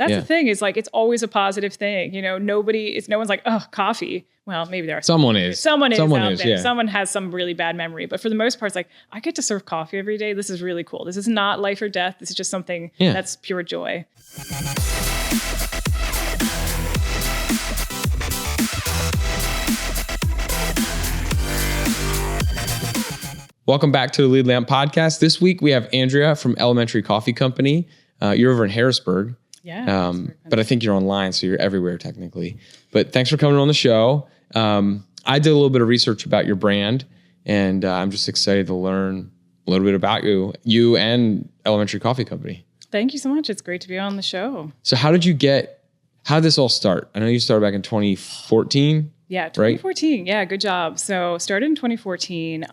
That's the thing, is like, it's always a positive thing. You know, no one's like, oh, coffee. Well, maybe there are. Someone is out there. Yeah. Someone has some really bad memory. But for the most part, it's like, I get to serve coffee every day. This is really cool. This is not life or death. This is just something that's pure joy. Welcome back to the Lead Lamp Podcast. This week we have Andrea from Elementary Coffee Company. You're over in Harrisburg. Yeah. But I think you're online, so you're everywhere technically. But thanks for coming on the show. I did a little bit of research about your brand, and I'm just excited to learn a little bit about you and Elementary Coffee Company. Thank you so much. It's great to be on the show. So how did this all start? I know you started back in 2014. Yeah, 2014. Right? Yeah, good job. So started in 2014.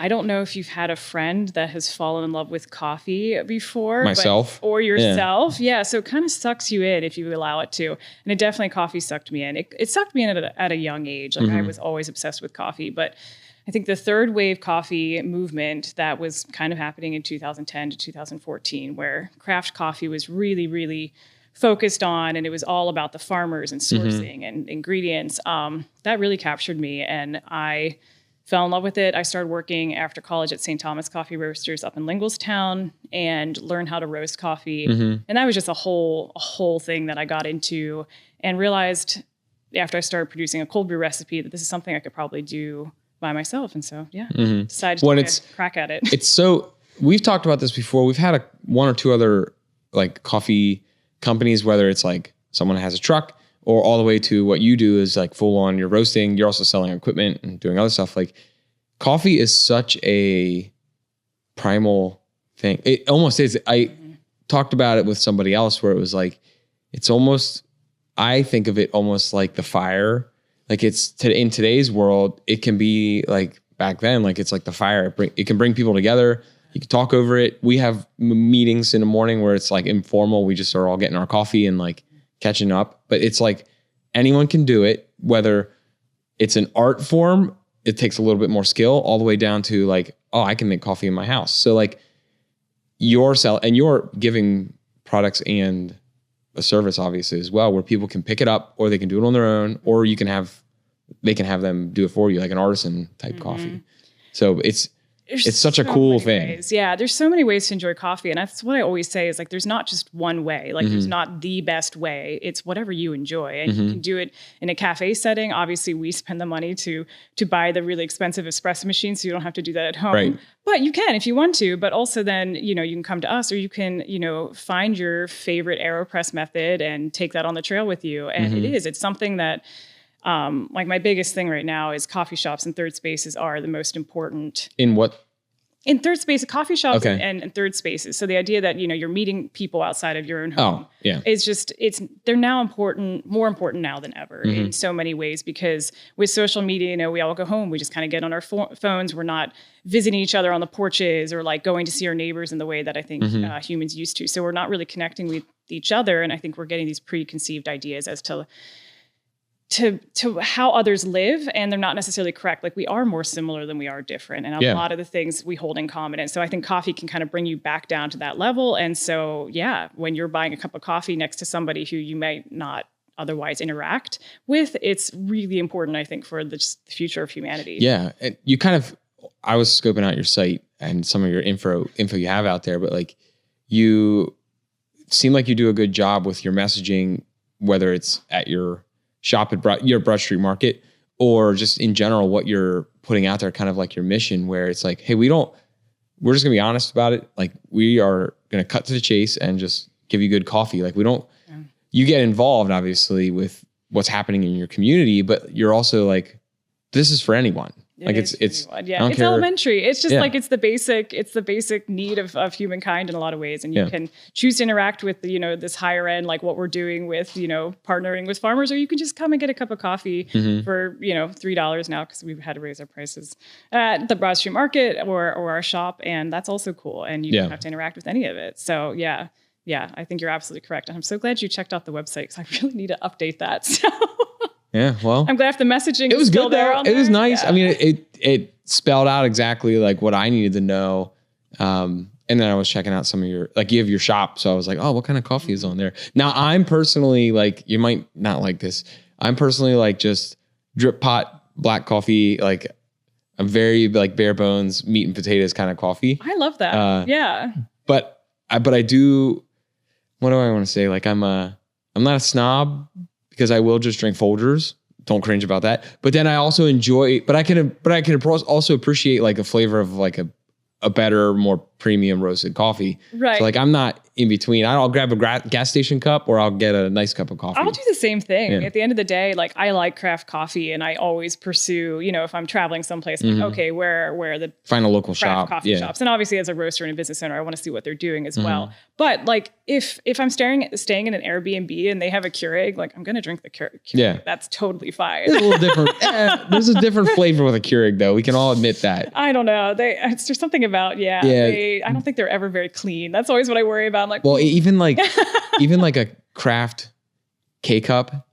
I don't know if you've had a friend that has fallen in love with coffee before. Myself. Or yourself. Yeah. So it kind of sucks you in if you allow it to. And coffee sucked me in. It sucked me in at a young age. Like I was always obsessed with coffee. But I think the third wave coffee movement that was kind of happening in 2010 to 2014, where craft coffee was really, really focused on, and it was all about the farmers and sourcing and ingredients. That really captured me, and I fell in love with it. I started working after college at St. Thomas Coffee Roasters up in Linglestown and learned how to roast coffee. And that was just a whole thing that I got into, and realized after I started producing a cold brew recipe that this is something I could probably do by myself. And so, decided to take a crack at it. We've talked about this before. We've had one or two other like coffee companies, whether it's like someone has a truck or all the way to what you do is like full on, you're roasting, you're also selling equipment and doing other stuff. Like coffee is such a primal thing. It almost is. I talked about it with somebody else where it was like, I think of it almost like the fire. Like in today's world, it can be like back then, like it's like the fire. It can bring people together. You can talk over it. We have meetings in the morning where it's like informal. We just are all getting our coffee and like catching up. But it's like anyone can do it, whether it's an art form, it takes a little bit more skill, all the way down to like, oh, I can make coffee in my house. So like you're giving products and a service obviously as well, where people can pick it up or they can do it on their own, or they can have them do it for you, like an artisan type coffee. So it's such a cool thing. Ways. Yeah, there's so many ways to enjoy coffee. And that's what I always say is like, there's not just one way. Like there's not the best way. It's whatever you enjoy. And you can do it in a cafe setting. Obviously, we spend the money to buy the really expensive espresso machine, so you don't have to do that at home. Right. But you can if you want to. But also then, you can come to us, or you can, find your favorite AeroPress method and take that on the trail with you. And it's something that like my biggest thing right now is coffee shops and third spaces are the most important. In what? In third space, coffee shops and third spaces. So the idea that, you're meeting people outside of your own home is they're now more important now than ever in so many ways, because with social media, we all go home, we just kind of get on our phones. We're not visiting each other on the porches or like going to see our neighbors in the way that I think humans used to. So we're not really connecting with each other. And I think we're getting these preconceived ideas as to how others live, and they're not necessarily correct. Like we are more similar than we are different. And a lot of the things we hold in common. And so I think coffee can kind of bring you back down to that level. And so, when you're buying a cup of coffee next to somebody who you might not otherwise interact with, it's really important, I think, for the future of humanity. Yeah. And I was scoping out your site and some of your info you have out there, but like you seem like you do a good job with your messaging, whether it's at your shop at your Broad Street Market, or just in general, what you're putting out there, kind of like your mission, where it's like, hey, we're just gonna be honest about it. Like we are gonna cut to the chase and just give you good coffee. Like you get involved obviously with what's happening in your community, but you're also like, this is for anyone. It's elementary. It's just like, it's the basic need of humankind in a lot of ways. And you can choose to interact with this higher end, like what we're doing with, partnering with farmers, or you can just come and get a cup of coffee for, $3 now, because we've had to raise our prices at the Broad Street Market or our shop. And that's also cool. And you don't have to interact with any of it. So yeah, I think you're absolutely correct. And I'm so glad you checked out the website, because I really need to update that. So yeah, well, I'm glad if the messaging it was still good there. It was nice. Yeah. I mean, it spelled out exactly like what I needed to know. And And then I was checking out some of your, like, you have your shop. So I was like, oh, what kind of coffee is on there? Now I'm personally like, you might not like this. I'm personally like just drip pot, black coffee. Like I'm very like bare bones, meat and potatoes kind of coffee. I love that. Yeah. But I do, what do I want to say? Like I'm not a snob because I will just drink Folgers. Don't cringe about that. But then I also enjoy, but I can also appreciate like a flavor of like a better, more premium roasted coffee. Right. So like I'm not in between. I'll grab a gas station cup or I'll get a nice cup of coffee. I'll do the same thing. Yeah. At the end of the day, like I like craft coffee and I always pursue, if I'm traveling someplace, like, okay, where are the find a local craft shop. coffee shops. And obviously as a roaster and a business owner, I want to see what they're doing as well. But like if I'm staying in an Airbnb and they have a Keurig, like I'm going to drink the Keurig. Yeah. That's totally fine. It's a little different. There's a different flavor with a Keurig though. We can all admit that. I don't know. There's something about, I don't think they're ever very clean. That's always what I worry about. I'm like, well, even like a craft K-cup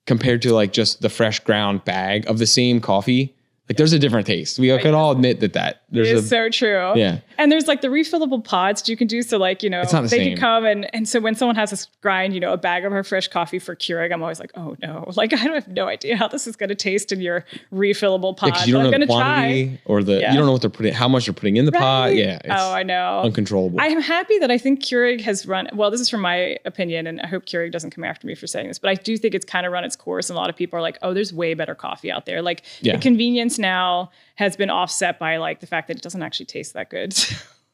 compared to like just the fresh ground bag of the same coffee, like there's a different taste. We can all admit that there's so true. Yeah. And there's like the refillable pods you can do. So like, it's not the they same. can come and so when someone has us grind, a bag of our fresh coffee for Keurig, I'm always like, oh no, like I have no idea how this is going to taste in your refillable pod. Yeah, you don't know the quantity or you don't know what they're putting, how much they're putting in the pot. Yeah. It's I know. Uncontrollable. I am happy that I think Keurig has run, well, this is from my opinion, and I hope Keurig doesn't come after me for saying this, but I do think it's kind of run its course. And a lot of people are like, oh, there's way better coffee out there. Like the convenience now has been offset by like the fact that it doesn't actually taste that good.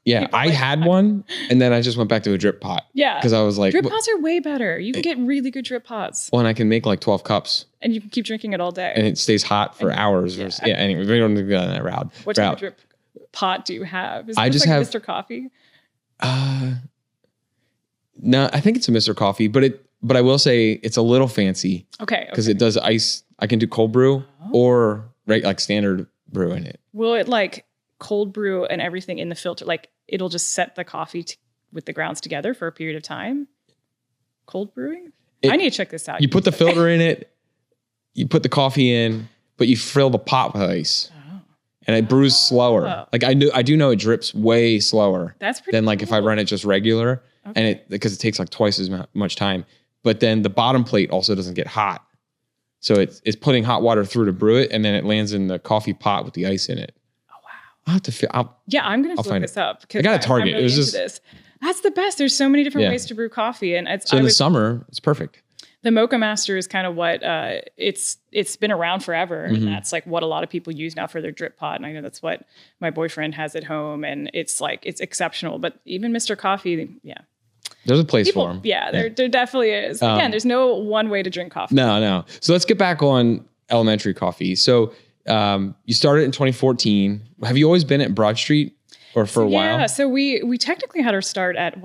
Yeah, I had one and then I just went back to a drip pot. Yeah. Because I was like, drip pots are way better. You can get really good drip pots. Well, and I can make like 12 cups. And you can keep drinking it all day. And it stays hot for hours. Anyway, we don't need to go down that route. What type of drip pot do you have? Is I just like have Mr. Coffee? No, I think it's a Mr. Coffee, but I will say it's a little fancy. Okay. Because it does ice. I can do cold brew or like standard brew in it. Will it like cold brew and everything in the filter? Like it'll just set the coffee with the grounds together for a period of time? Cold brewing? I need to check this out. You put the filter in it, you put the coffee in, but you fill the pot with ice. And it brews slower. Like I do know it drips way slower than like if I run it just regular. Okay. And because it takes like twice as much time. But then the bottom plate also doesn't get hot. So it's putting hot water through to brew it, and then it lands in the coffee pot with the ice in it. Oh wow! I'll have to. I'm gonna look this up. I got a Target. Really it was just this. That's the best. There's so many different ways to brew coffee, and in the summer it's perfect. The Mocha Master is kind of what it's been around forever, and that's like what a lot of people use now for their drip pot. And I know that's what my boyfriend has at home, and it's exceptional. But even Mr. Coffee, there's a place for them. Yeah, there definitely is. Again, there's no one way to drink coffee. No. So let's get back on elementary coffee. So you started in 2014. Have you always been at Broad Street or for a while? Yeah. So we technically had our start at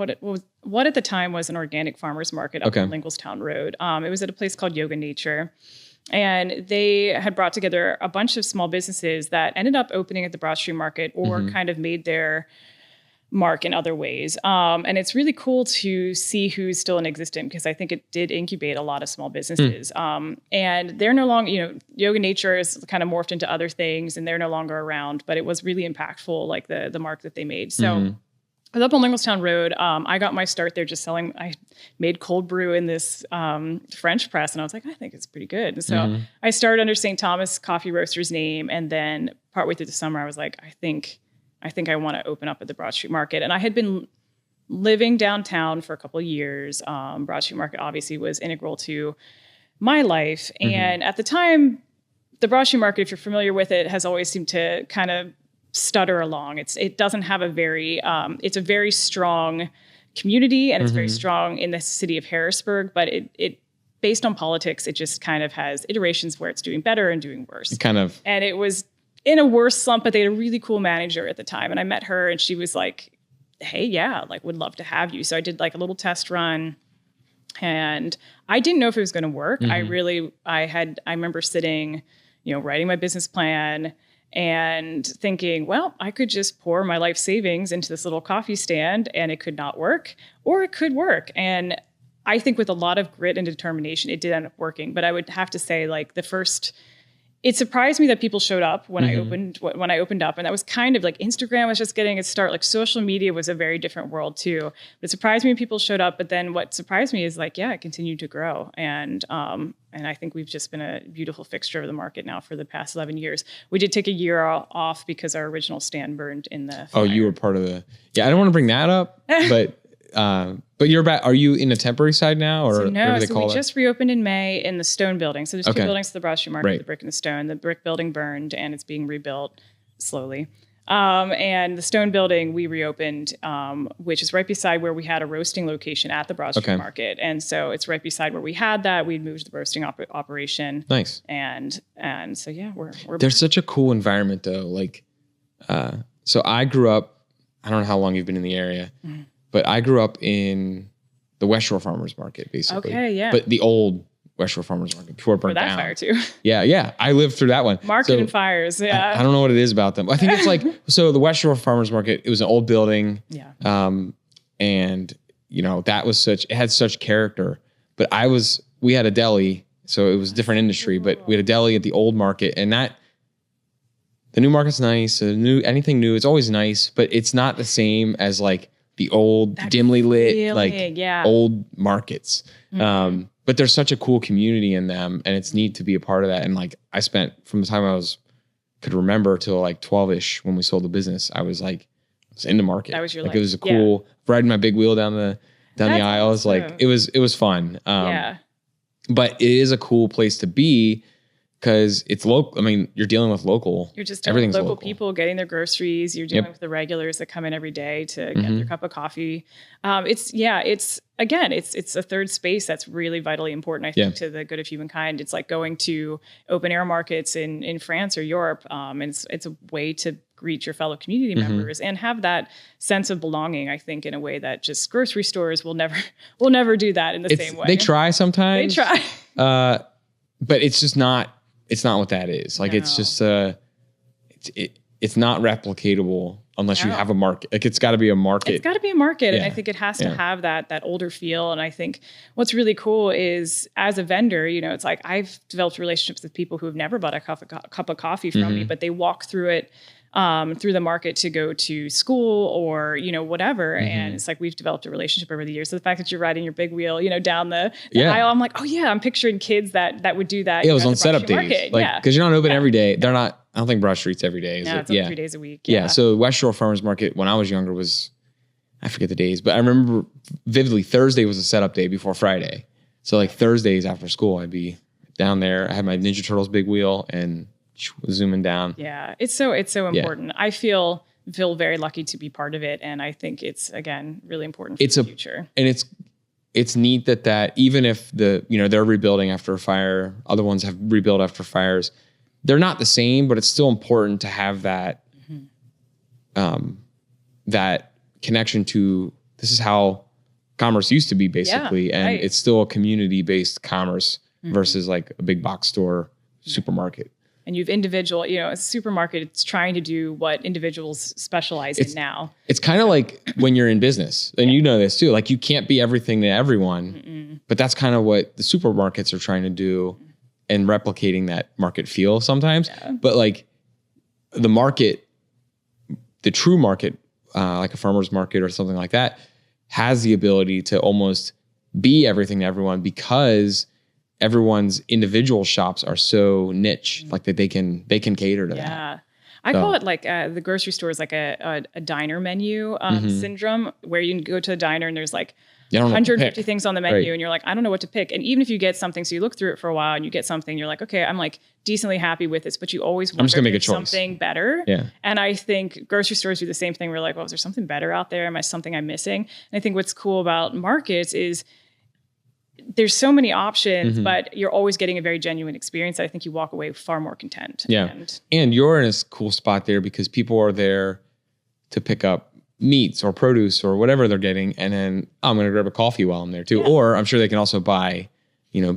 what at the time was an organic farmers market up on Linglestown Road. It was at a place called Yoga Nature. And they had brought together a bunch of small businesses that ended up opening at the Broad Street Market or kind of made their mark in other ways. And it's really cool to see who's still in existence because I think it did incubate a lot of small businesses. And they're no longer, Yoga Nature is kind of morphed into other things and they're no longer around, but it was really impactful, like the mark that they made. So I was up on Linglestown Road. I got my start there just selling, I made cold brew in this French press and I was like, I think it's pretty good. And so I started under St. Thomas Coffee Roaster's name. And then partway through the summer, I was like, I think I want to open up at the Broad Street Market. And I had been living downtown for a couple of years. Broad Street Market obviously was integral to my life. And at the time, the Broad Street Market, if you're familiar with it, has always seemed to kind of stutter along. It doesn't have a very, it's a very strong community and it's very strong in the city of Harrisburg, but it based on politics, it just kind of has iterations where it's doing better and doing worse. And it was in a worse slump, but they had a really cool manager at the time. And I met her and she was like, hey, would love to have you. So I did like a little test run and I didn't know if it was going to work. I remember sitting, writing my business plan and thinking, well, I could just pour my life savings into this little coffee stand and it could not work or it could work. And I think with a lot of grit and determination, it did end up working. But I would have to say like the first it surprised me that people showed up when I opened up, and that was kind of like Instagram was just getting its start. Like social media was a very different world too. But it surprised me when people showed up. But then what surprised me is like, yeah, it continued to grow, and I think we've just been a beautiful fixture of the market now for the past 11 years. We did take a year off because our original stand burned in the fire. Oh, you were part of the. Yeah, I don't want to bring that up, but you're back. Are you in the temporary side now, or no? So we just reopened in May in the stone building. So there's two buildings to the Broad Street Market: the brick and the stone. The brick building burned, and it's being rebuilt slowly. And the stone building we reopened, which is right beside where we had a roasting location at the Broad Street Market, and so it's right beside where we had that. We'd moved the roasting operation. Nice. And so yeah, we're there's such a cool environment though. Like, so I grew up. I don't know how long you've been in the area. Mm-hmm. But I grew up in the West Shore Farmers Market, basically. Okay, yeah. But the old West Shore Farmers Market before it burned down. Fire too. Yeah. I lived through that one. Market and fires, yeah. I don't know what it is about them. I think it's like, so the West Shore Farmers Market, it was an old building. Yeah. And, it had such character. But we had a deli, so it was a different industry, but we had a deli at the old market, and the new market's nice. Anything new, it's always nice, but it's not the same as like the old dimly lit, old markets. Mm-hmm. But there's such a cool community in them, and it's neat to be a part of that. And like I spent from the time could remember till like 12ish when we sold the business, I was in the market. That was your life. It was a cool riding my big wheel down the aisles. Awesome. Like it was fun. But it is a cool place to be. Because it's local. I mean, you're dealing with local. You're just dealing with local people getting their groceries. You're dealing with the regulars that come in every day to get their cup of coffee. It's a third space that's really vitally important, I think, to the good of humankind. It's like going to open air markets in France or Europe. And it's a way to greet your fellow community members and have that sense of belonging, I think, in a way that just grocery stores will never do that in the same way. They try sometimes. They try. But it's just not. It's not what that is. Like, it's just, it's not replicatable unless you have a market. Like, it's got to be a market. It's got to be a market. And I think it has to have that older feel. And I think what's really cool is as a vendor, it's like I've developed relationships with people who have never bought a cup of coffee from me, but they walk through it through the market to go to school or, whatever. And it's like, we've developed a relationship over the years. So the fact that you're riding your big wheel, down the aisle, I'm like, oh yeah, I'm picturing kids that would do that. Yeah, it was on setup days. Cause you're not open every day. They're not, I don't think Broad Street's every day. It's only 3 days a week. Yeah. So West Shore Farmers Market, when I was younger I forget the days, but I remember vividly Thursday was a setup day before Friday. So like Thursdays after school, I'd be down there. I had my Ninja Turtles big wheel and zooming down. Yeah, it's so important. I feel very lucky to be part of it, and I think it's again really important for the future. And it's neat that even if they're rebuilding after a fire, other ones have rebuilt after fires. They're not the same, but it's still important to have that that connection to this is how commerce used to be basically, and it's still a community-based commerce versus like a big box store supermarket. And you've a supermarket, it's trying to do what individuals specialize in now. It's kind of like when you're in business, and you know this too, like you can't be everything to everyone, but that's kind of what the supermarkets are trying to do and replicating that market feel sometimes. Yeah. But like the market, the true market, like a farmer's market or something like that, has the ability to almost be everything to everyone because everyone's individual shops are so niche, like that they can cater to that. Yeah. I call it like the grocery store is like a diner menu syndrome, where you can go to a diner and there's like 150 things on the menu and you're like, I don't know what to pick. And even if you get something, so you look through it for a while and you get something, you're like, okay, I'm like decently happy with this, but you always want to make something better. Yeah. And I think grocery stores do the same thing. We're like, well, is there something better out there? Am I something I'm missing? And I think what's cool about markets is there's so many options, but you're always getting a very genuine experience. I think you walk away far more content. Yeah. And you're in a cool spot there because people are there to pick up meats or produce or whatever they're getting. And then I'm going to grab a coffee while I'm there too. Yeah. Or I'm sure they can also buy,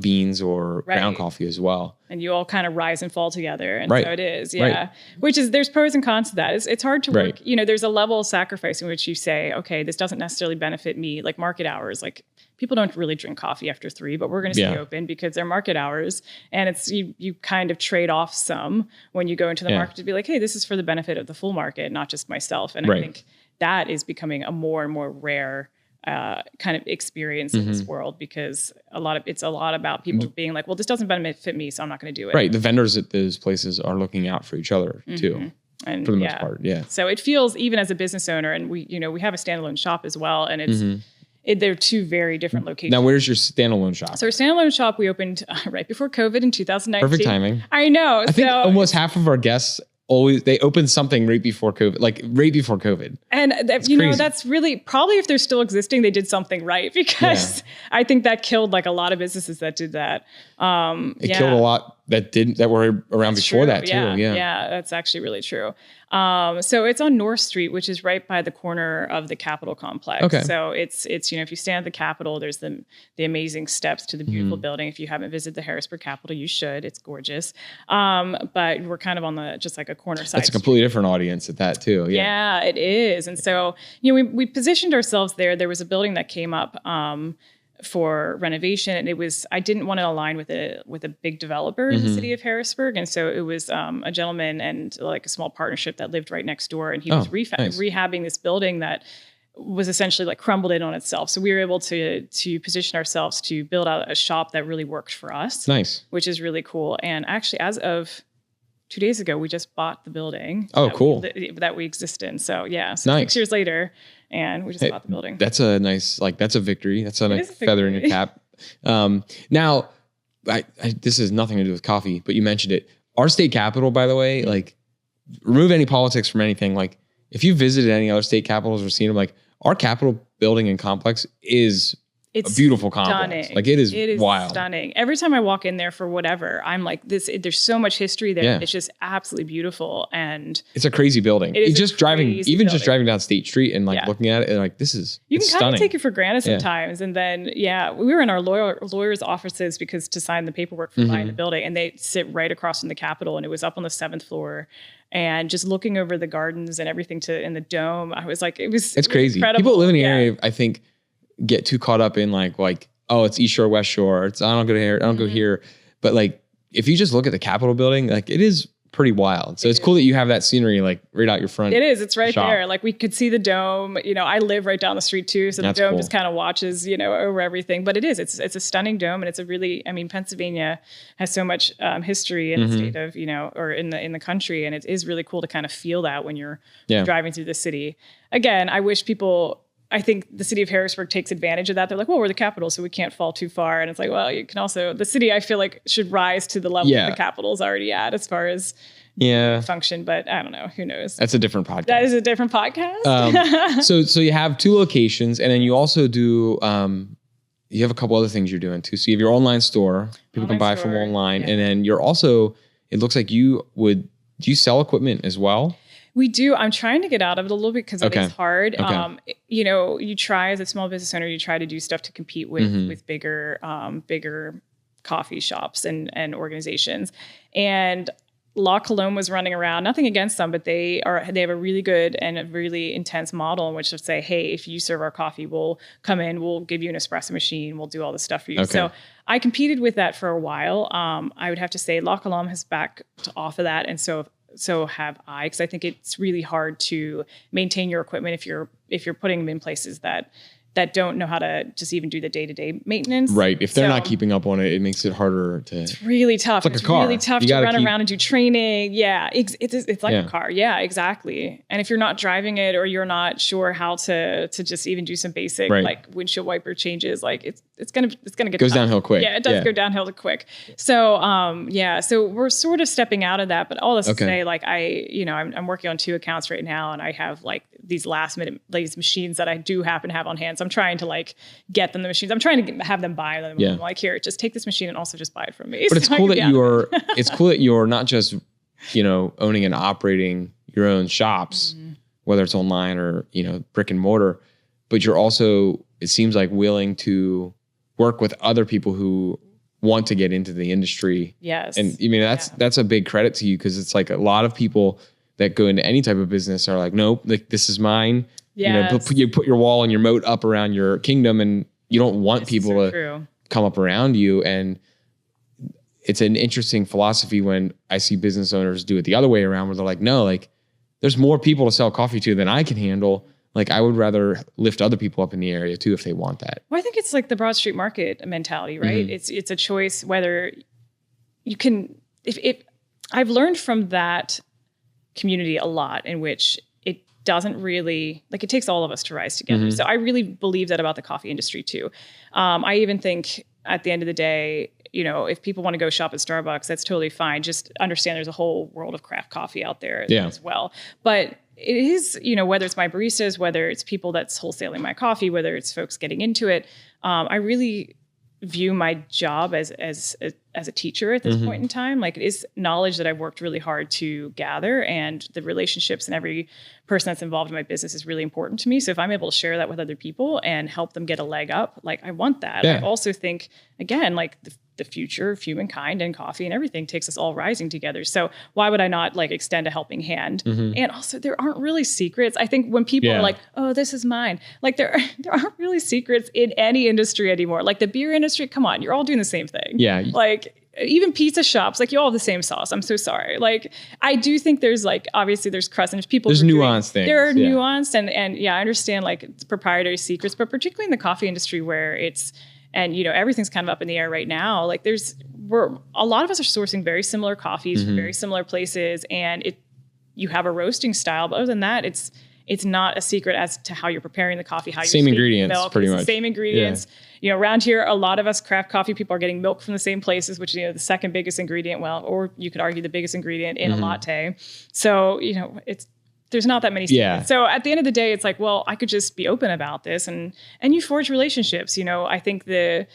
beans or ground coffee as well. And you all kind of rise and fall together. And so it is. Yeah. Right. Which is, there's pros and cons to that. It's hard to work. There's a level of sacrifice in which you say, okay, this doesn't necessarily benefit me, like market hours. Like people don't really drink coffee after 3, but we're going to stay open because they're market hours. And it's, you kind of trade off some when you go into the market to be like, hey, this is for the benefit of the full market, not just myself. And I think that is becoming a more and more rare kind of experience in this world, because it's a lot about people being like, well, this doesn't benefit me, so I'm not going to do it. Right. The vendors at those places are looking out for each other too. And for the most part. Yeah. So it feels, even as a business owner, and we have a standalone shop as well. And it's, they're 2 very different locations. Now, where's your standalone shop? So our standalone shop, we opened right before COVID in 2019. Perfect timing. I know. I think almost half of our guests they opened something right before COVID. And that's really probably, if they're still existing, they did something right, because I think that killed like a lot of businesses that did that. It killed a lot that were around before that too. Yeah, that's actually really true. So it's on North Street, which is right by the corner of the Capitol complex. Okay. So it's if you stand at the Capitol, there's the amazing steps to the beautiful building. If you haven't visited the Harrisburg Capitol, you should. It's gorgeous. But we're kind of on just like a corner side. That's a completely different audience at that too. Yeah, it is. And so, we positioned ourselves there. There was a building that came up for renovation, and I didn't want to align with a big developer in the city of Harrisburg, and so it was a gentleman and like a small partnership that lived right next door, and he was rehabbing this building that was essentially like crumbled in on itself. So we were able to position ourselves to build out a shop that really worked for us. Nice, which is really cool. And actually, as of 2 days ago, we just bought the building. Oh, cool. That we exist in. So nice. 6 years later, and we just bought the building. That's a nice, that's a victory. That's a nice feather in your cap. Now, this has nothing to do with coffee, but you mentioned it. Our state capital, by the way, remove any politics from anything. If you visited any other state capitals or seen them, our Capitol building and complex is a beautiful complex. It is wild. Stunning. Every time I walk in there for whatever, I'm like, there's so much history there. Yeah. It's just absolutely beautiful. And it's a crazy building. Just driving down State Street and looking at it, and this is you can kind of take it for granted sometimes. And then we were in our lawyers' offices because to sign the paperwork for buying the building, and they sit right across from the Capitol, and it was up on the 7th floor. And just looking over the gardens and everything in the dome, I was like, it's crazy. Incredible. People live in the area, I think, get too caught up in oh, it's East Shore, West Shore. I don't go here. I don't go here. But if you just look at the Capitol building, it is pretty wild. So it's cool that you have that scenery right out your front. It is. It's right there. We could see the dome. I live right down the street too, so the dome just kind of watches over everything. But it is. It's a stunning dome, and it's a really. Pennsylvania has so much history in the state of or in the country, and it is really cool to kind of feel that when you're driving through the city. Again, I think the city of Harrisburg takes advantage of that. They're like, well, we're the capital, so we can't fall too far. And it's like, well, you can also, the city, I feel like, should rise to the level that the capital's already at as far as function. But I don't know. Who knows? That's a different podcast. That is a different podcast. So you have 2 locations, and then you also do, you have a couple other things you're doing too. So you have your online store. People can buy from online. And then you're also, it looks like do you sell equipment as well? We do. I'm trying to get out of it a little bit because it is hard. Okay. You try as a small business owner, you try to do stuff to compete with bigger coffee shops and organizations. And La Colombe was running around, nothing against them, but they have a really good and a really intense model in which to say, hey, if you serve our coffee, we'll come in, we'll give you an espresso machine, we'll do all this stuff for you. Okay. So I competed with that for a while. I would have to say La Colombe has backed off of that. And so have I, because I think it's really hard to maintain your equipment if you're putting them in places that don't know how to just even do the day-to-day maintenance. Right. If they're not keeping up on it, it makes it harder to... It's really tough. It's like a car. Really tough to run around and do training. Yeah. It's like a car. Yeah, exactly. And if you're not driving it or you're not sure how to just even do some basic windshield wiper changes, it's gonna get goes downhill quick. Yeah, it does go downhill quick. So so we're sort of stepping out of that, but all this to say, I'm working on 2 accounts right now, and I have these last minute machines that I do happen to have on hand. So I'm trying to get them the machines. I'm trying to have them buy them. Yeah. I'm like, here, just take this machine and also just buy it from me. But it's cool that you're not just owning and operating your own shops, whether it's online or brick and mortar, but you're also, it seems like, willing to work with other people who want to get into the industry. Yes. And that's a big credit to you, because it's a lot of people that go into any type of business are like, nope, this is mine. Yes. You put your wall and your moat up around your kingdom, and you don't want people to true. come up around you. And it's an interesting philosophy when I see business owners do it the other way around, where they're like, no, like there's more people to sell coffee to than I can handle. Like I would rather lift other people up in the area too, if they want that. Well, I think it's like the Broad Street Market mentality, right? It's a choice whether you can, if I've learned from that community a lot, in which it doesn't really, like it takes all of us to rise together. So I really believe that about the coffee industry too. I even think at the end of the day, you know, if people want to go shop at Starbucks, that's totally fine. Just understand there's a whole world of craft coffee out there as well. But it is, you know, whether it's my baristas, whether it's people that's wholesaling my coffee, whether it's folks getting into it, I really view my job as a teacher at this point in time. Like it is knowledge that I've worked really hard to gather, and the relationships and every person that's involved in my business is really important to me. So if I'm able to share that with other people and help them get a leg up, like I want that. I also think, again, like the future of humankind and coffee and everything takes us all rising together. So why would I not like extend a helping hand? And also there aren't really secrets. I think when people are like, oh, this is mine, like there aren't really secrets in any industry anymore. Like the beer industry, come on, you're all doing the same thing. Yeah. Like even pizza shops, like you all have the same sauce. I'm so sorry. Like I do think there's like, obviously there's crust and there's people. There's nuanced things. There are nuanced and yeah, I understand like it's proprietary secrets, but particularly in the coffee industry where it's, and, you know, everything's kind of up in the air right now. Like a lot of us are sourcing very similar coffees from very similar places, and you have a roasting style, but other than that, it's not a secret as to how you're preparing the coffee, how you're same ingredients, milk, pretty it's much. The same ingredients. You know, around here, a lot of us craft coffee people are getting milk from the same places, which, you know, the second biggest ingredient, or you could argue the biggest ingredient in a latte. So, you know, there's not that many secrets. Yeah. So at the end of the day, it's like, well, I could just be open about this and you forge relationships. You know, I think the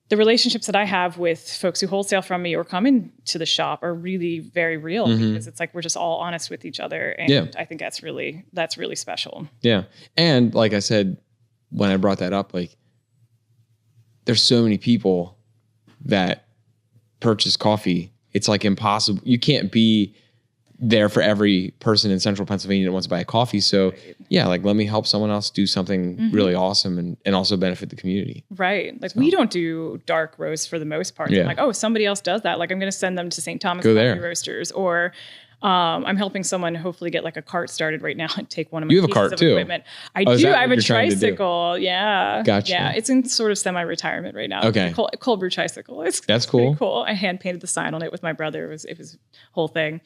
relationships that I have with folks who wholesale from me or come into the shop are really very real because it's like, we're just all honest with each other. And I think that's really special. Yeah. And like I said, when I brought that up, like there's so many people that purchase coffee. It's like impossible. You can't be there for every person in central Pennsylvania that wants to buy a coffee. So yeah, like let me help someone else do something really awesome and also benefit the community. Right. Like we don't do dark roast for the most part. Yeah. I'm like, oh, somebody else does that. Like I'm going to send them to St. Thomas Coffee Roasters, or I'm helping someone hopefully get like a cart started right now and take one of my pieces of equipment. I do. I have a tricycle. Yeah. Gotcha. Yeah. It's in sort of semi-retirement right now. Okay. Cold brew tricycle. That's cool. Cool. I hand painted the sign on it with my brother. It was a whole thing.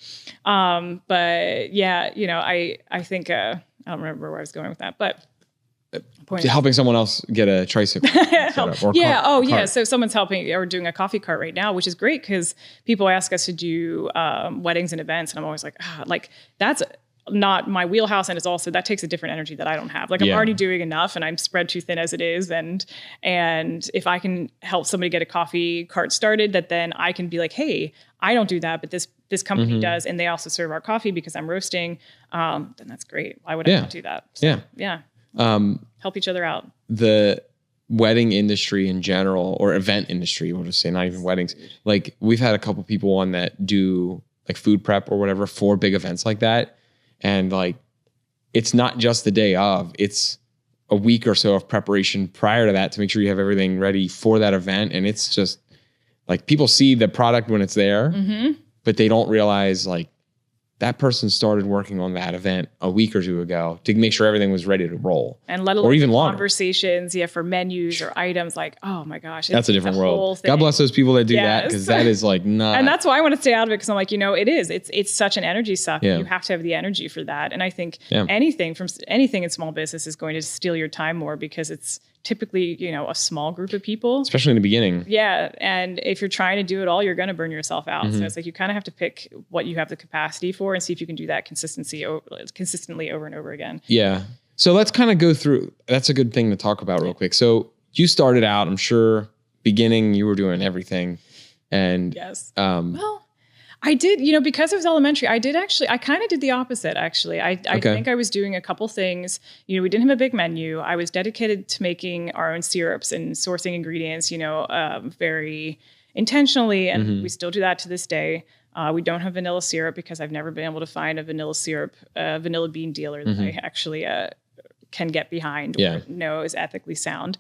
But yeah, you know, I think, I don't remember where I was going with that, but helping someone else get a tricycle. So someone's helping or doing a coffee cart right now, which is great because people ask us to do weddings and events, and I'm always like, that's not my wheelhouse, and it's also that takes a different energy that I don't have. Like I'm already doing enough, and I'm spread too thin as it is, and if I can help somebody get a coffee cart started, that then I can be like, hey, I don't do that, but this company does, and they also serve our coffee because I'm roasting. Then that's great. Why would I not do that? So, help each other out. The wedding industry in general, or event industry, we'll just say, not even weddings. Like we've had a couple people on that do like food prep or whatever for big events like that. And like, it's not just the day of, it's a week or so of preparation prior to that to make sure you have everything ready for that event. And it's just like, people see the product when it's there, but they don't realize like, that person started working on that event a week or two ago to make sure everything was ready to roll. And let alone or even conversations, for menus or items, like, oh my gosh. That's a different world. God bless those people that do that, because that is like not. And that's why I want to stay out of it, because I'm like, it's such an energy suck. Yeah. You have to have the energy for that. And I think anything in small business is going to steal your time more, because it's typically, a small group of people. Especially in the beginning. Yeah. And if you're trying to do it all, you're going to burn yourself out. So it's like, you kind of have to pick what you have the capacity for and see if you can do that consistently over and over again. Yeah. So let's kind of go through, that's a good thing to talk about real quick. So you started out, I'm sure, beginning, you were doing everything. And yes. I did, because it was elementary, I kind of did the opposite, actually. I think I was doing a couple things. We didn't have a big menu. I was dedicated to making our own syrups and sourcing ingredients, very intentionally. And we still do that to this day. We don't have vanilla syrup because I've never been able to find a vanilla syrup, vanilla bean dealer that I actually can get behind Yeah. or know is ethically sound.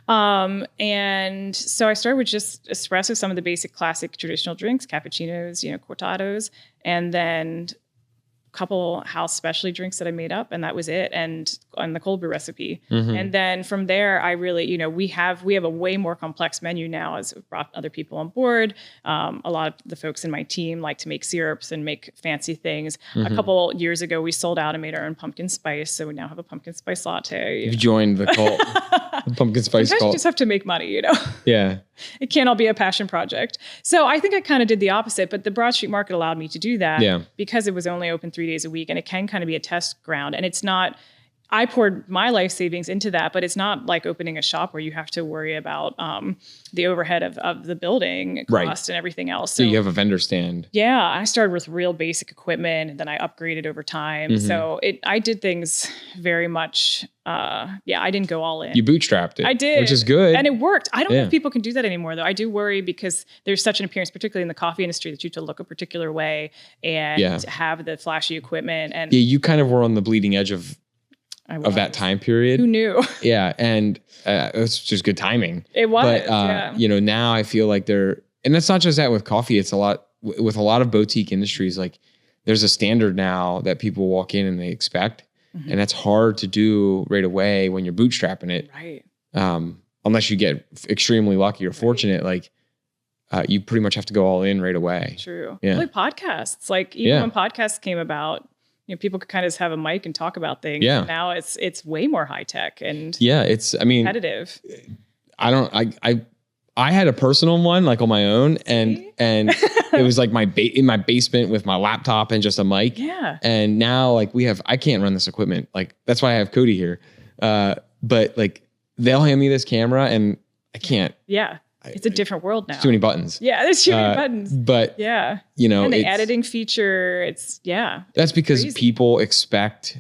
And so I started with just espresso, some of the basic classic traditional drinks, cappuccinos, cortados, and then couple house specialty drinks that I made up, and that was it. And on the cold brew recipe. And then from there, I really, we have a way more complex menu now as we've brought other people on board. A lot of the folks in my team like to make syrups and make fancy things. A couple years ago, we sold out and made our own pumpkin spice. So we now have a pumpkin spice latte. You joined the cult, the pumpkin spice cult. You cult. just have to make money, Yeah. It can't all be a passion project. So I think I kind of did the opposite, but the Broad Street Market allowed me to do that because it was only open 3 days a week, and it can kind of be a test ground. And it's not, I poured my life savings into that, but it's not like opening a shop where you have to worry about the overhead of the building cost and everything else. So you have a vendor stand. Yeah, I started with real basic equipment, and then I upgraded over time. So I did things very much. I didn't go all in. You bootstrapped it. I did, which is good, and it worked. I don't know if people can do that anymore, though. I do worry because there's such an appearance, particularly in the coffee industry, that you have to look a particular way and have the flashy equipment. And you kind of were on the bleeding edge of that time period. Who knew? Yeah. And it's just good timing. It was. But, now I feel like and it's not just that with coffee, it's a lot with a lot of boutique industries. Like there's a standard now that people walk in and they expect. And that's hard to do right away when you're bootstrapping it. Right. Unless you get extremely lucky or fortunate, like you pretty much have to go all in right away. True. Yeah. Like podcasts, like even when podcasts came about, people could kind of just have a mic and talk about things. Yeah. And now it's way more high tech and competitive. I had a personal one like on my own and it was like in my basement with my laptop and just a mic. Yeah. And now like I can't run this equipment. Like that's why I have Cody here. But like they'll hand me this camera and I can't. Yeah. It's a different world now. Too many buttons. Yeah, there's too many buttons. But and the editing feature, that's because crazy. People expect,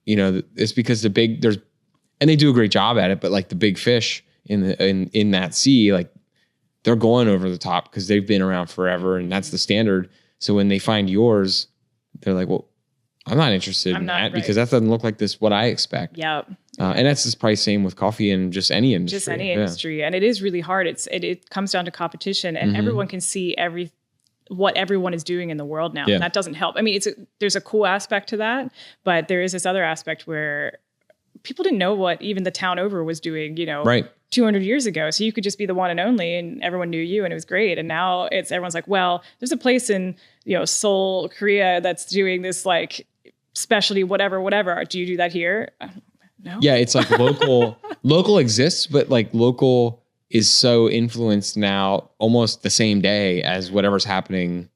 it's because and they do a great job at it, but like the big fish in that sea, like they're going over the top because they've been around forever and that's the standard. So when they find yours, they're like, well, I'm not interested in that because that doesn't look like what I expect. Yep. And that's just probably same with coffee and just any industry. Just any industry. And it is really hard. It comes down to competition and everyone can see what everyone is doing in the world now. And that doesn't help. I mean, there's a cool aspect to that, but there is this other aspect where people didn't know what even the town over was doing, 200 years ago. So you could just be the one and only and everyone knew you and it was great. And now everyone's like, well, there's a place in, Seoul, Korea that's doing this like specialty, whatever. Do you do that here? No. Yeah. It's like local exists, but like local is so influenced now almost the same day as whatever's happening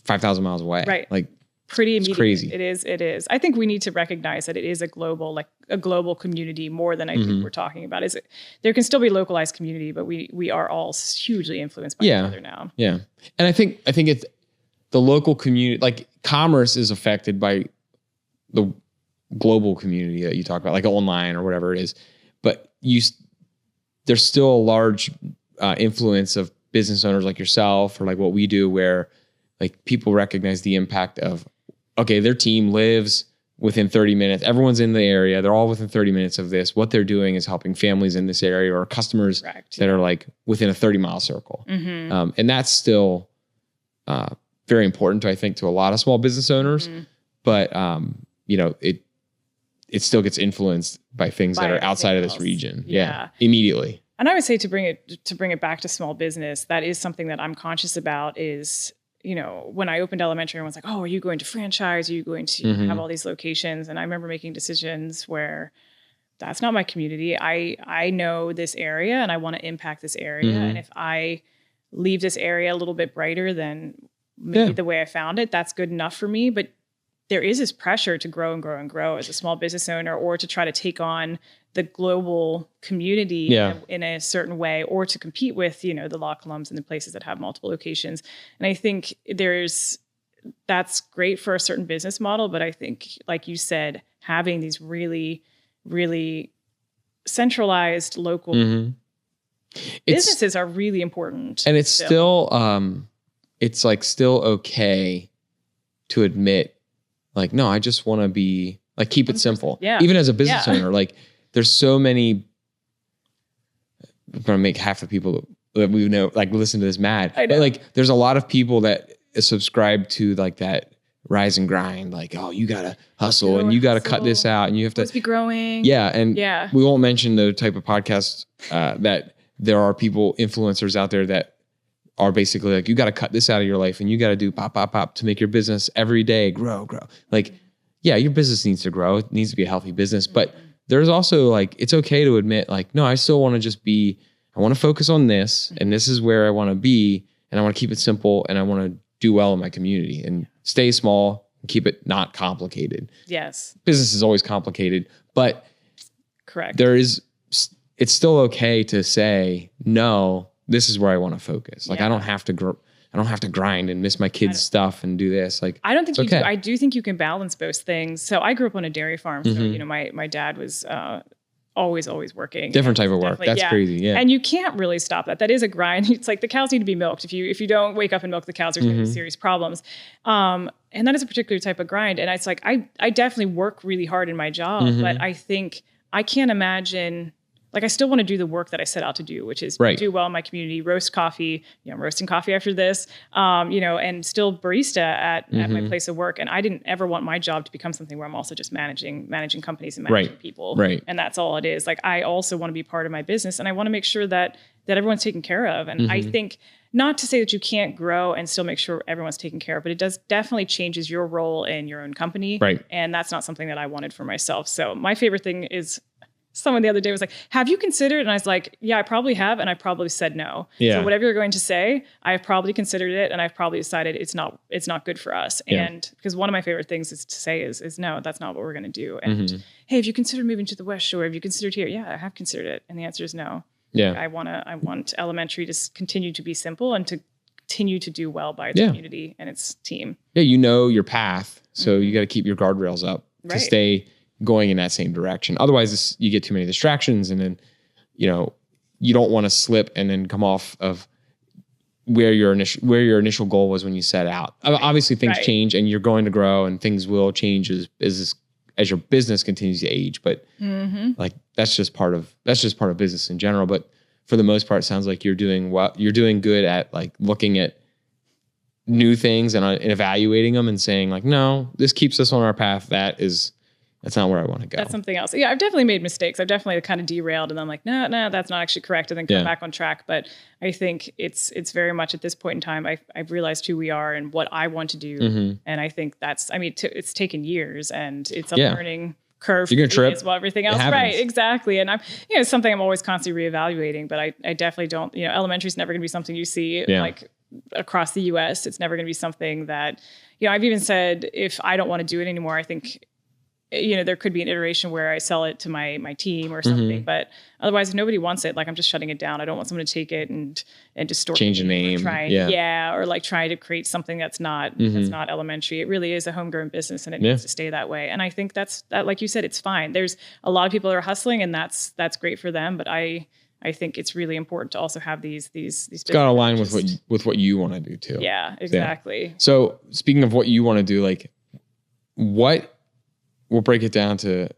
5,000 miles away. Right. Like pretty immediate. It's crazy. It is. I think we need to recognize that it is a global community more than I think we're talking about. There can still be localized community, but we are all hugely influenced by each other now. Yeah. And I think it's the local community, like commerce is affected by the global community that you talk about, like online or whatever it is. But there's still a large influence of business owners like yourself or like what we do where like people recognize the impact of, okay, their team lives within 30 minutes. Everyone's in the area. They're all within 30 minutes of this. What they're doing is helping families in this area or customers that are like within a 30-mile circle. And that's still very important, I think, to a lot of small business owners. But, it still gets influenced by things that are outside of this region. Yeah. Immediately. And I would say to bring it back to small business, that is something that I'm conscious about is, when I opened elementary, everyone's like, oh, are you going to franchise? Are you going to have all these locations? And I remember making decisions where that's not my community. I know this area and I want to impact this area. And if I leave this area a little bit brighter than maybe the way I found it, that's good enough for me. But there is this pressure to grow and grow and grow as a small business owner or to try to take on the global community in a certain way or to compete with, the law columns and the places that have multiple locations. And I think that's great for a certain business model. But I think, like you said, having these really, really centralized local businesses are really important. And it's still it's like still okay to admit like, no, I just want to be Like keep it simple. Yeah. Even as a business owner, like there's so many, I'm going to make half the people that we know, like listen to this mad, but like there's a lot of people that subscribe to like that rise and grind. Like, oh, you got to hustle and you got to cut this out and you have to be growing. Yeah. And we won't mention the type of podcast that there are people, influencers out there that are basically like, you got to cut this out of your life and you got to do pop, pop, pop to make your business every day grow. Like, yeah, your business needs to grow. It needs to be a healthy business, but there's also like, it's okay to admit like, no, I still want to just be, I want to focus on this and this is where I want to be and I want to keep it simple and I want to do well in my community and stay small and keep it not complicated. Yes. Business is always complicated, but correct. It's still okay to say, no, this is where I want to focus. Like I don't have to grind and miss my kids' stuff and do this. Like I don't think you do. I do think you can balance both things. So I grew up on a dairy farm. So, you know, my dad was always working. Different type of work. That's crazy. Yeah. And you can't really stop that. That is a grind. It's like the cows need to be milked. If you don't wake up and milk the cows, there's going to be serious problems. And that is a particular type of grind. And it's like, I definitely work really hard in my job, but I think I can't imagine, like I still want to do the work that I set out to do, which is do well in my community, roast coffee, you know, I'm roasting coffee after this, you know, and still barista at my place of work. And I didn't ever want my job to become something where I'm also just managing companies and managing people. Right. And that's all it is. Like I also want to be part of my business and I want to make sure that everyone's taken care of. And I think not to say that you can't grow and still make sure everyone's taken care of, but it does definitely changes your role in your own company. Right. And that's not something that I wanted for myself. So my favorite thing is, someone the other day was like, have you considered? And I was like, yeah, I probably have. And I probably said no. Yeah. So whatever you're going to say, I've probably considered it. And I've probably decided it's not good for us. Yeah. And because one of my favorite things is to say is no, that's not what we're going to do. And hey, have you considered moving to the West Shore? Have you considered here? Yeah, I have considered it. And the answer is no. Yeah. Like, I want elementary to continue to be simple and to continue to do well by its community and its team. Yeah. You know your path. So you got to keep your guardrails up to stay going in that same direction. Otherwise you get too many distractions and then, you know, you don't want to slip and then come off of where your initial goal was when you set out. Obviously things change and you're going to grow and things will change as your business continues to age. But like, that's just part of business in general. But for the most part, it sounds like you're doing good at like looking at new things and evaluating them and saying like, no, this keeps us on our path. That's not where I want to go. That's something else. Yeah, I've definitely made mistakes. I've definitely kind of derailed and I'm like, no, that's not actually correct. And then come back on track. But I think it's very much at this point in time, I've realized who we are and what I want to do. And I think it's taken years and it's a learning curve. You're going to trip. As well, everything else. Right, exactly. And it's something I'm always constantly reevaluating, but I definitely don't, elementary is never going to be something you see like across the US. It's never going to be something that, I've even said, if I don't want to do it anymore, I think, there could be an iteration where I sell it to my team or something, but otherwise if nobody wants it, like I'm just shutting it down. I don't want someone to take it and distort change the name. Or like try to create something that's not elementary. It really is a homegrown business and it needs to stay that way. And I think that, like you said, it's fine. There's a lot of people that are hustling and that's great for them. But I think it's really important to also have these. It's got to align with what you want to do too. Yeah, exactly. Yeah. So speaking of what you want to do, like we'll break it down to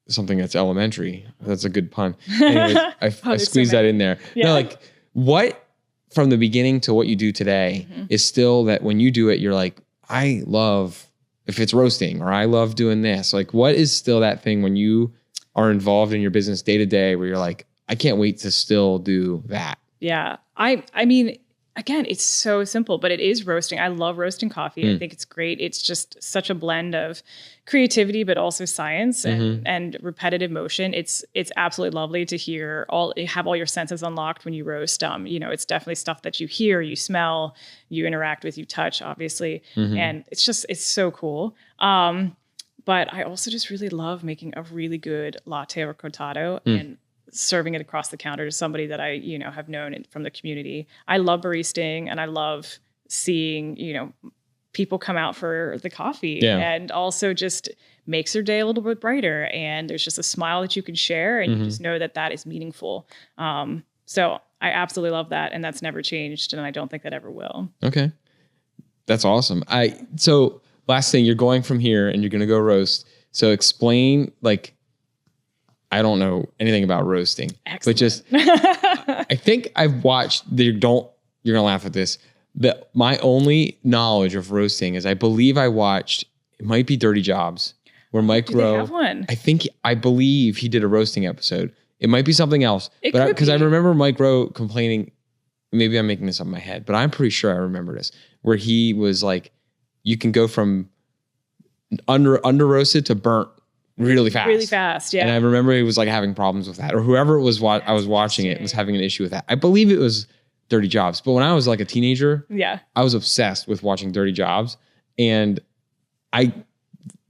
something that's elementary. That's a good pun. Anyways, I squeezed that in there. Yeah. No, like what from the beginning to what you do today is still that when you do it, you're like, I love if it's roasting or I love doing this. Like what is still that thing when you are involved in your business day to day where you're like, I can't wait to still do that. Yeah. I mean, again, it's so simple, but it is roasting. I love roasting coffee. I think it's great. It's just such a blend of creativity, but also science and repetitive motion. It's absolutely lovely to have all your senses unlocked when you roast. It's definitely stuff that you hear, you smell, you interact with, you touch, obviously. And it's so cool. But I also just really love making a really good latte or cortado and serving it across the counter to somebody that I, have known from the community. I love baristing and I love seeing, people come out for the coffee and also just makes their day a little bit brighter. And there's just a smile that you can share and you just know that is meaningful. So I absolutely love that. And that's never changed. And I don't think that ever will. Okay. That's awesome. So last thing, you're going from here and you're going to go roast. So explain, like, I don't know anything about roasting, Excellent. but just, I think I've watched, you're going to laugh at this, but my only knowledge of roasting is I believe I watched, it might be Dirty Jobs, where Mike Do they Grove, have one? I believe he did a roasting episode. It might be something else, but because I remember Mike Grove complaining, maybe I'm making this up in my head, but I'm pretty sure I remember this, where he was like, you can go from under roasted to burnt really fast. Really fast, yeah. And I remember he was like having problems with that, or whoever it was I was watching it was having an issue with that. I believe it was Dirty Jobs. But when I was like a teenager, I was obsessed with watching Dirty Jobs. And I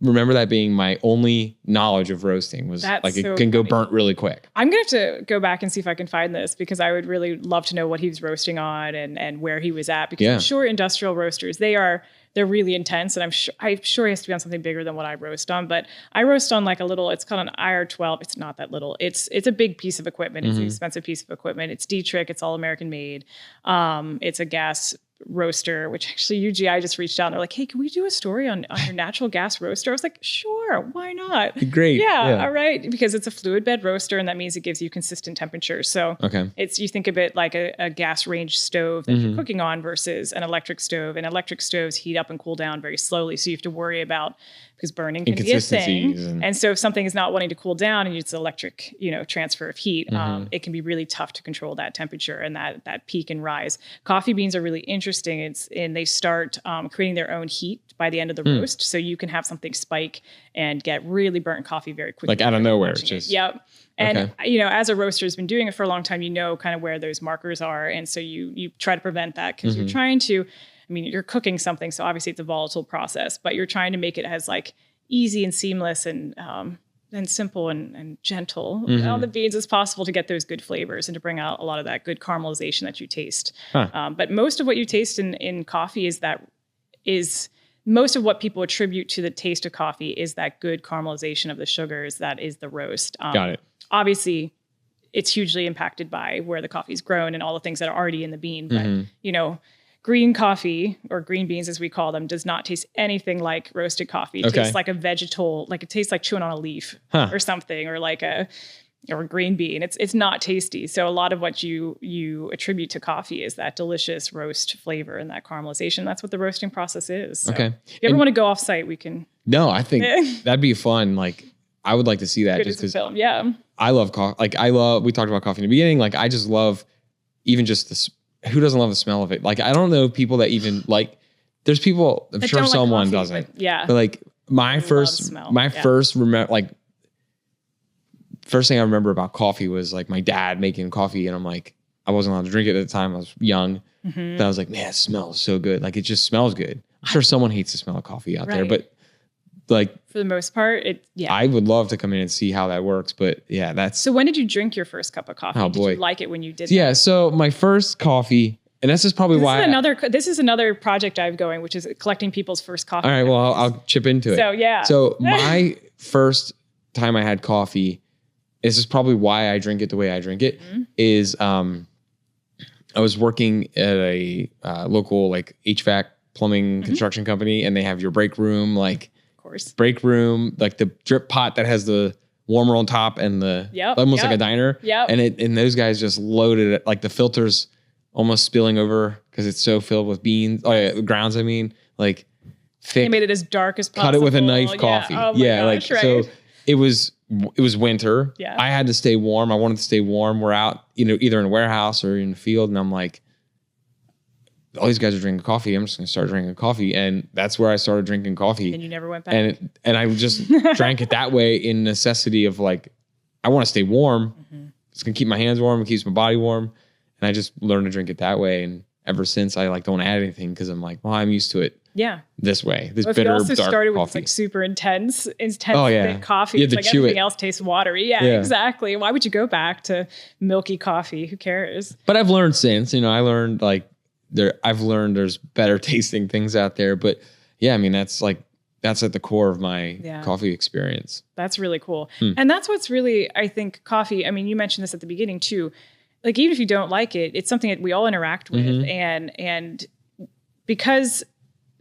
remember that being my only knowledge of roasting was like it can go burnt really quick. I'm going to have to go back and see if I can find this, because I would really love to know what he was roasting on and where he was at, because I'm sure industrial roasters, they're really intense, and I'm sure he has to be on something bigger than what I roast on. But I roast on like a little, it's called an IR12. It's not that little. It's a big piece of equipment. It's an expensive piece of equipment. It's Dietrich. It's all American made. It's a gas roaster, which actually UGI just reached out and they're like, hey, can we do a story on your natural gas roaster? I was like, sure, why not? Great. Yeah, all right. Because it's a fluid bed roaster, and that means it gives you consistent temperature. So you think of it like a gas range stove that you're cooking on versus an electric stove. And electric stoves heat up and cool down very slowly. So you have to worry about, because burning can be a thing. And so if something is not wanting to cool down and it's electric, transfer of heat, it can be really tough to control that temperature and that peak and rise. Coffee beans are really interesting. They start creating their own heat by the end of the roast. So you can have something spike and get really burnt coffee very quickly. Like out of nowhere. Just, yep. And, as a roaster who's been doing it for a long time, kind of where those markers are. And so you try to prevent that, because you're trying to, you're cooking something. So obviously it's a volatile process, but you're trying to make it as like easy and seamless and simple and gentle on the beans as possible to get those good flavors and to bring out a lot of that good caramelization that you taste. But most of what you taste in coffee is most of what people attribute to the taste of coffee is that good caramelization of the sugars. That is the roast. Got it. Obviously, it's hugely impacted by where the coffee's grown and all the things that are already in the bean. But, green coffee, or green beans as we call them, does not taste anything like roasted coffee. It tastes like a vegetal, like it tastes like chewing on a leaf or something, or like a green bean. It's not tasty. So a lot of what you attribute to coffee is that delicious roast flavor and that caramelization. That's what the roasting process is. So if you ever want to go off site, we can. No, I think that'd be fun. Like, I would like to see that, just because I love coffee. Like, we talked about coffee in the beginning. Like, I just love even just this. Who doesn't love the smell of it? Like, I don't know people that even like, there's people, I'm sure someone doesn't. But like first thing I remember about coffee was like my dad making coffee, and I'm like, I wasn't allowed to drink it at the time. I was young. But I was like, man, it smells so good. Like, it just smells good. I'm sure someone hates the smell of coffee out there, but like, for the most part, I would love to come in and see how that works. But that's. So when did you drink your first cup of coffee? Oh, boy. Did you like it when you did that? So my first coffee, and this is probably why. This is another project I have going, which is collecting people's first coffee. All right, well, I'll chip into it. So my first time I had coffee, this is probably why I drink it the way I drink it, is I was working at a local like HVAC plumbing construction company, and they have your break room, like break room, like the drip pot that has the warmer on top and the almost like a diner. And those guys just loaded it, like the filters almost spilling over because it's so filled with beans. Grounds, like thick. They made it as dark as possible. Cut it with a knife coffee. Oh my gosh, so it was winter. I had to stay warm. I wanted to stay warm. We're out, either in a warehouse or in the field, and I'm like, all these guys are drinking coffee. I'm just going to start drinking coffee. And that's where I started drinking coffee. And you never went back. And I just drank it that way in necessity of like, I want to stay warm. It's going to keep my hands warm. It keeps my body warm. And I just learned to drink it that way. And ever since, I don't add anything, because I'm like, well, I'm used to it. This way, this bitter, dark coffee. You also started with like super intense thick coffee. You had to like chew everything it. Else tastes watery. Yeah, exactly. Why would you go back to milky coffee? Who cares? But I've learned since, I've learned there's better tasting things out there. But that's at the core of my coffee experience. That's really cool. And that's what's really, I think, coffee. I mean, you mentioned this at the beginning too. Like, even if you don't like it, it's something that we all interact with. And because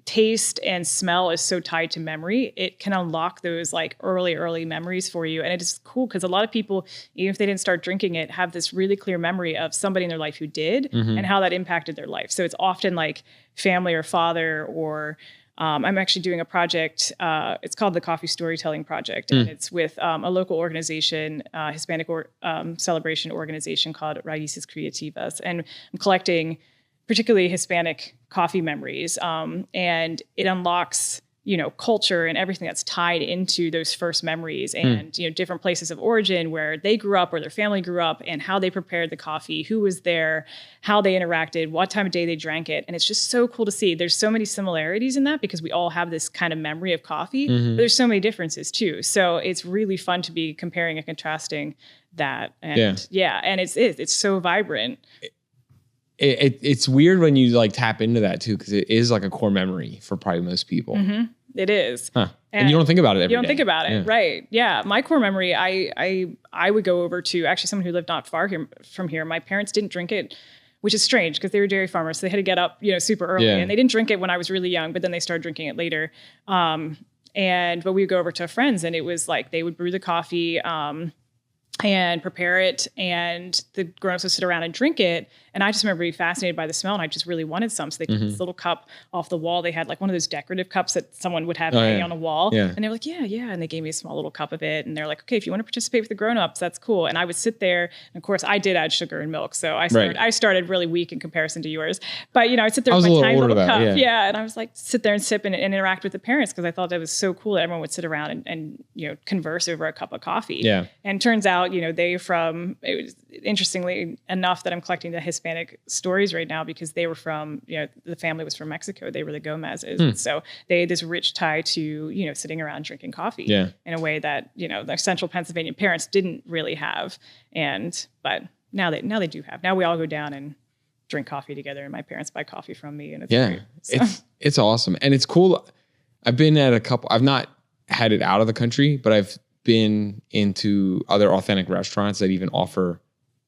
taste and smell is so tied to memory, it can unlock those like early memories for you. And it is cool because a lot of people, even if they didn't start drinking it, have this really clear memory of somebody in their life who did and how that impacted their life. So it's often like family or father or I'm actually doing a project. It's called the Coffee Storytelling Project, and it's with a local organization, Hispanic celebration organization called Raíces Creativas. And I'm collecting particularly Hispanic coffee memories. And it unlocks, culture and everything that's tied into those first memories and, different places of origin where they grew up or their family grew up and how they prepared the coffee, who was there, how they interacted, what time of day they drank it. And it's just so cool to see. There's so many similarities in that because we all have this kind of memory of coffee, but there's so many differences too. So it's really fun to be comparing and contrasting that. And and it's so vibrant. It's weird when you like tap into that too, because it is like a core memory for probably most people. It is. And you don't think about it every day. You don't think about it, right? Yeah. My core memory, I would go over to actually someone who lived not far from here. My parents didn't drink it, which is strange because they were dairy farmers. So they had to get up, super early and they didn't drink it when I was really young, but then they started drinking it later. But we would go over to friends and it was like, they would brew the coffee, and prepare it and the grown-ups would sit around and drink it. And I just remember being fascinated by the smell and I just really wanted some. So they took this little cup off the wall. They had like one of those decorative cups that someone would have hanging on a wall. And they were like, yeah. And they gave me a small little cup of it. And they're like, okay, if you want to participate with the grown-ups, that's cool. And I would sit there. And of course I did add sugar and milk. So I started really weak in comparison to yours, but I'd sit there with my tiny little cup. And I was like, sit there and sip and interact with the parents. Cause I thought that was so cool that everyone would sit around and converse over a cup of coffee. And turns out, it was interestingly enough that I'm collecting the Hispanic stories right now because they were from, the family was from Mexico. They were the Gomez's. So they had this rich tie to, sitting around drinking coffee in a way that, their central Pennsylvania parents didn't really have. But now they do have. Now we all go down and drink coffee together and my parents buy coffee from me and it's great. So. It's awesome. And it's cool. I've been at a couple, I've not had it out of the country, but I've been into other authentic restaurants that even offer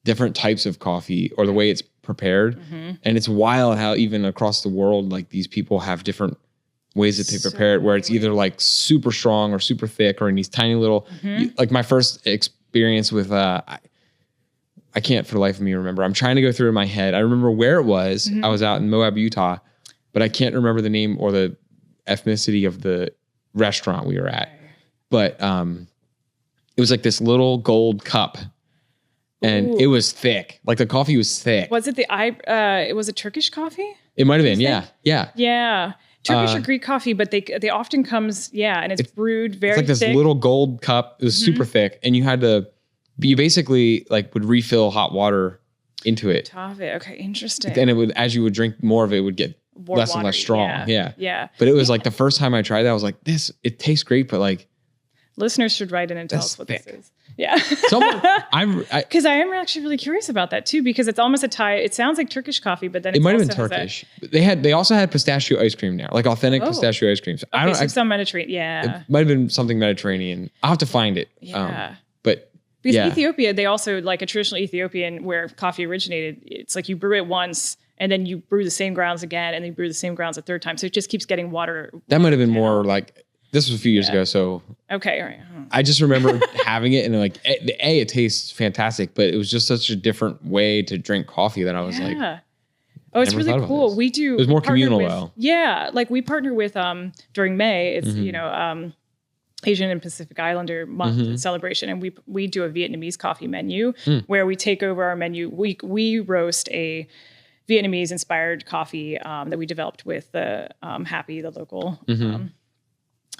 different types of coffee or the way it's prepared. And it's wild how even across the world, like these people have different ways that they prepare it, where it's either like super strong or super thick or in these tiny little, like my first experience with, I can't for the life of me remember. I'm trying to go through in my head. I remember where it was. I was out in Moab, Utah, but I can't remember the name or the ethnicity of the restaurant we were at. But, it was like this little gold cup and it was thick. Like the coffee was thick. Was it it was a Turkish coffee? It might've been. Yeah. Turkish or Greek coffee, but they often comes, and it's brewed very thick. It's like this little gold cup. It was super thick. And you basically like would refill hot water into it. Top of it. Okay. Interesting. And it would, as you would drink more of it, would get more less watery. and less strong. Yeah. But it was like the first time I tried that, I was like, it tastes great, but like, listeners should write in and tell us what this is. Yeah. Because I am actually really curious about that too, because it's almost a tie. It sounds like Turkish coffee, but then it might have been Turkish. They also had pistachio ice cream there, like authentic pistachio ice cream. So some Mediterranean. Yeah. It might have been something Mediterranean. I'll have to find it. Yeah. But because Ethiopia, they also like a traditional Ethiopian where coffee originated. It's like you brew it once and then you brew the same grounds again and then you brew the same grounds a third time. So it just keeps getting water. That might have been more like, this was a few years ago, so okay, all right. I just remember having it and like it tastes fantastic, but it was just such a different way to drink coffee that I was like, oh, it's really cool. We do. It was more communal though. Yeah, like we partner with during May. It's Asian and Pacific Islander month celebration, and we do a Vietnamese coffee menu where we take over our menu. We roast a Vietnamese inspired coffee that we developed with the Happy, the local.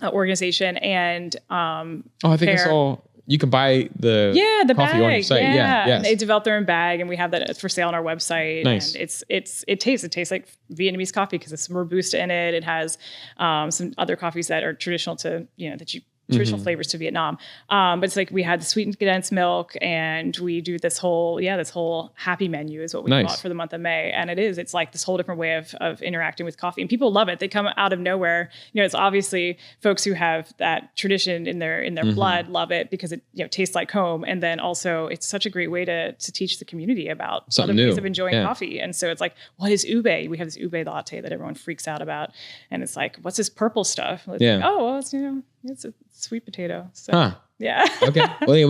Organization and I think I saw you can buy the coffee bag on your site. And they developed their own bag and we have that for sale on our website. Nice. And it tastes like Vietnamese coffee because it's some Robusta in it. It has some other coffees that are traditional to that you traditional flavors to Vietnam. But it's like we had the sweetened condensed milk, and we do this whole happy menu is what we bought for the month of May. And it's like this whole different way of interacting with coffee, and people love it. They come out of nowhere. It's obviously folks who have that tradition in their blood love it because it tastes like home. And then also it's such a great way to teach the community about something other ways new of enjoying coffee. And so it's like, what is ube? We have this ube latte that everyone freaks out about. And it's like, what's this purple stuff? It's like, oh, well, it's a sweet potato. So, yeah. Okay. Well, yeah,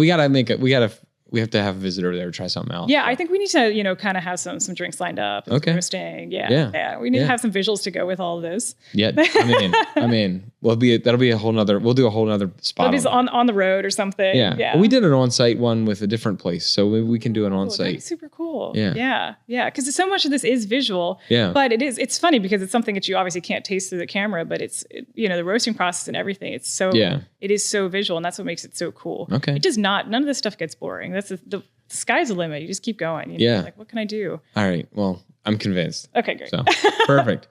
we have to have a visitor there to try something else. Yeah, I think we need to, kind of have some drinks lined up. And roasting. Yeah. We need to have some visuals to go with all of this. Yeah, I'm in. We'll do a whole nother spot. Maybe on the road or something. Yeah. Well, we did an on-site one with a different place, so maybe we can do an on-site. That'd be super cool. Yeah. Because so much of this is visual. Yeah. But it's funny because it's something that you obviously can't taste through the camera, but the roasting process and everything. It is so visual, and that's what makes it so cool. Okay. It does not. None of this stuff gets boring. That's the sky's the limit. You just keep going. Like, what can I do? All right. Well, I'm convinced. Okay, great. So perfect.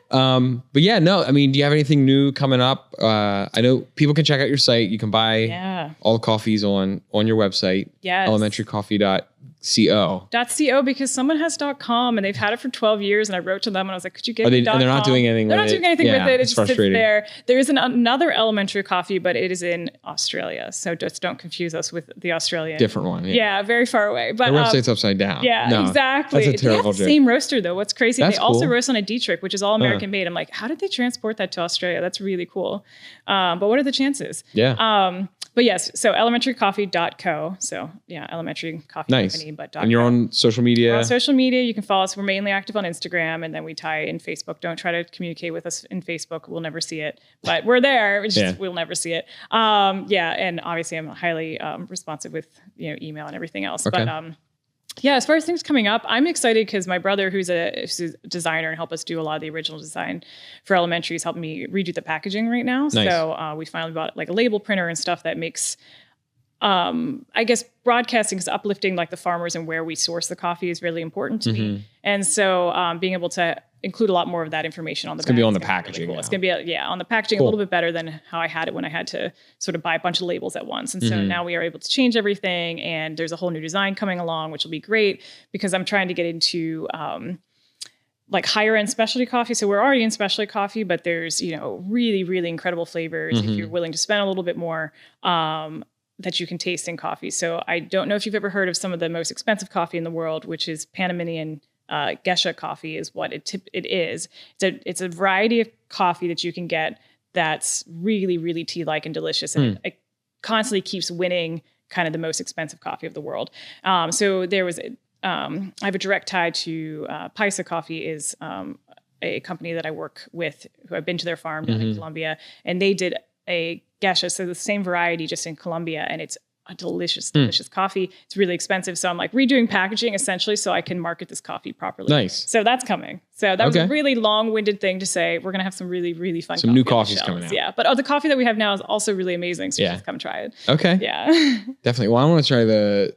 But yeah, no, I mean, do you have anything new coming up? I know people can check out your site. You can buy all the coffees on your website. Yes. elementarycoffee.co. .co because someone has .com and they've had it for 12 years, and I wrote to them and I was like, could you get me .com? And they're not doing anything with it. They're not doing anything with it. It just sits there. There is another Elementary Coffee, but it is in Australia. So just don't confuse us with the Australian. Different one. Yeah, very far away. But their website's upside down. Yeah, no, exactly. That's a terrible they have the same roaster though. What's crazy, that's they also cool. roast on a Dietrich, which is all American made. I'm like, how did they transport that to Australia? That's really cool. But what are the chances? Yeah. But yes, so elementarycoffee.co. So yeah, elementary coffee company, but .co. And you're on social media? We're on social media. You can follow us. We're mainly active on Instagram, and then we tie in Facebook. Don't try to communicate with us in Facebook. We'll never see it, but we're there. It's just, we'll never see it. And obviously I'm highly responsive with email and everything else. Okay. But as far as things coming up, I'm excited because my brother, who's a designer and helped us do a lot of the original design for Elementary, is helping me redo the packaging right now. Nice. So we finally bought like a label printer and stuff that makes, I guess, broadcasting is uplifting like the farmers and where we source the coffee is really important to me. And so being able to include a lot more of that information on the It's going to be on the packaging. Really cool. It's going to be on the packaging a little bit better than how I had it when I had to sort of buy a bunch of labels at once. And so now we are able to change everything, and there's a whole new design coming along, which will be great because I'm trying to get into like higher end specialty coffee. So we're already in specialty coffee, but there's, really, really incredible flavors if you're willing to spend a little bit more that you can taste in coffee. So I don't know if you've ever heard of some of the most expensive coffee in the world, which is Panamanian Gesha coffee is what it is. It's a variety of coffee that you can get that's really, really tea-like and delicious. And it constantly keeps winning kind of the most expensive coffee of the world. So there was, I have a direct tie to Paisa Coffee is a company that I work with who I've been to their farm down in Colombia, and they did a Gesha, so the same variety just in Colombia, and it's a delicious, delicious coffee. It's really expensive. So I'm like redoing packaging essentially so I can market this coffee properly. Nice. So that's coming. So that was a really long-winded thing to say. We're going to have some really, really fun new coffees coming out. Yeah. But the coffee that we have now is also really amazing. So just come try it. Okay. Yeah. Definitely. Well, I want to try the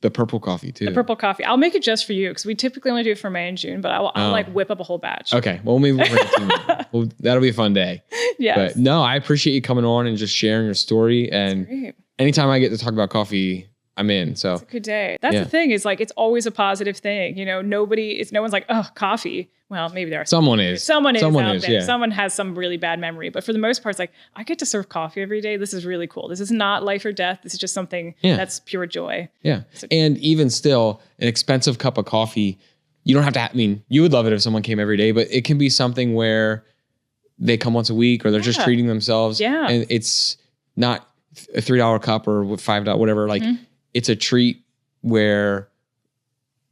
purple coffee too. The purple coffee. I'll make it just for you because we typically only do it for May and June, but I'll like whip up a whole batch. Okay. Well, maybe we'll bring it to you. That'll be a fun day. Yes. But no, I appreciate you coming on and just sharing your story. And anytime I get to talk about coffee, I'm in. So it's a good day. That's the thing is like, it's always a positive thing. No one's like, oh, coffee. Well, maybe there are. Someone is out there. Yeah. Someone has some really bad memory. But for the most part, it's like, I get to serve coffee every day. This is really cool. This is not life or death. This is just something that's pure joy. Yeah. And even still, an expensive cup of coffee, you don't have to, you would love it if someone came every day, but it can be something where they come once a week or they're just treating themselves. Yeah. And it's not a $3 cup or $5, whatever. Like it's a treat where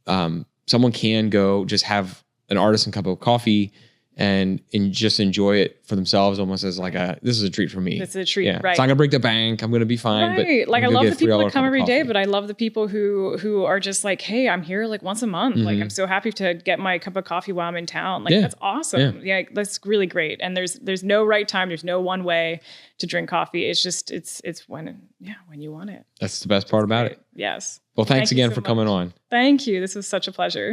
someone can go just have an artisan cup of coffee and just enjoy it for themselves, almost as like this is a treat for me. It's a treat, right? It's not gonna break the bank. I'm gonna be fine. Right. But like I love the people that come every day, but I love the people who are just like, hey, I'm here like once a month. Like I'm so happy to get my cup of coffee while I'm in town. Like that's awesome. Yeah, that's really great. And there's no right time. There's no one way to drink coffee. It's just it's when you want it. That's the best part about it. Yes. Well, thanks again for coming on. Thank you. This was such a pleasure.